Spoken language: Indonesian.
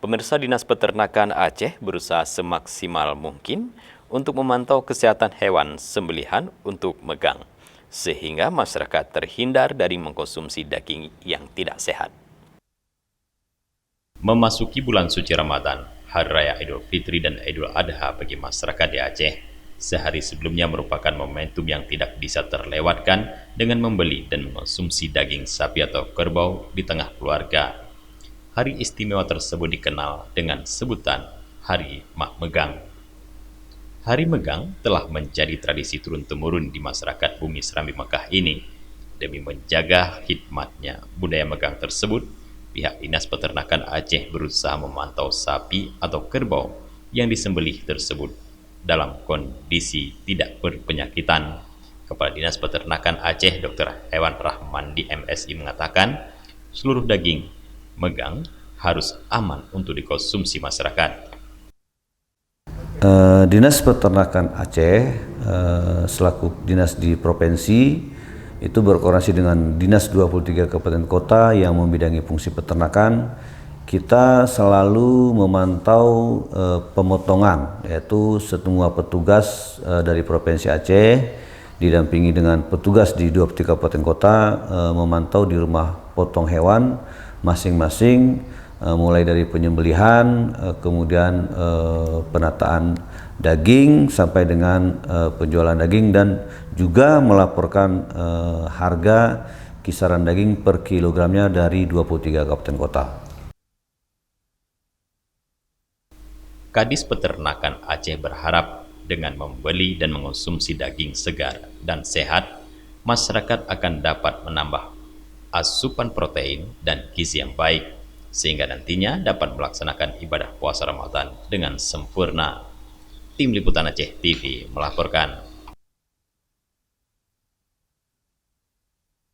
Pemirsa, Dinas Peternakan Aceh berusaha semaksimal mungkin untuk memantau kesehatan hewan sembelihan untuk megang, sehingga masyarakat terhindar dari mengkonsumsi daging yang tidak sehat. Memasuki bulan suci Ramadan, Hari Raya Idul Fitri dan Idul Adha bagi masyarakat di Aceh, sehari sebelumnya merupakan momentum yang tidak bisa terlewatkan dengan membeli dan mengonsumsi daging sapi atau kerbau di tengah keluarga. Hari istimewa tersebut dikenal dengan sebutan Hari Mak Megang. Hari Megang telah menjadi tradisi turun-temurun di masyarakat bumi Serambi Mekah ini. Demi menjaga khidmatnya budaya megang tersebut, pihak Dinas Peternakan Aceh berusaha memantau sapi atau kerbau yang disembelih tersebut dalam kondisi tidak berpenyakitan. Kepala Dinas Peternakan Aceh Dr. Hewan Rahmandi MSI mengatakan, seluruh daging megang harus aman untuk dikonsumsi masyarakat. Dinas Peternakan Aceh selaku dinas di provinsi itu berkoordinasi dengan Dinas 23 Kabupaten Kota yang membidangi fungsi peternakan. Kita selalu memantau pemotongan, yaitu semua petugas dari Provinsi Aceh didampingi dengan petugas di 23 Kabupaten Kota memantau di rumah potong hewan masing-masing, mulai dari penyembelihan, kemudian penataan daging sampai dengan penjualan daging, dan juga melaporkan harga kisaran daging per kilogramnya dari 23 kabupaten kota. Kadis Peternakan Aceh berharap dengan membeli dan mengonsumsi daging segar dan sehat, masyarakat akan dapat menambah asupan protein dan gizi yang baik, sehingga nantinya dapat melaksanakan ibadah puasa Ramadan dengan sempurna. Tim Liputan Aceh TV melaporkan.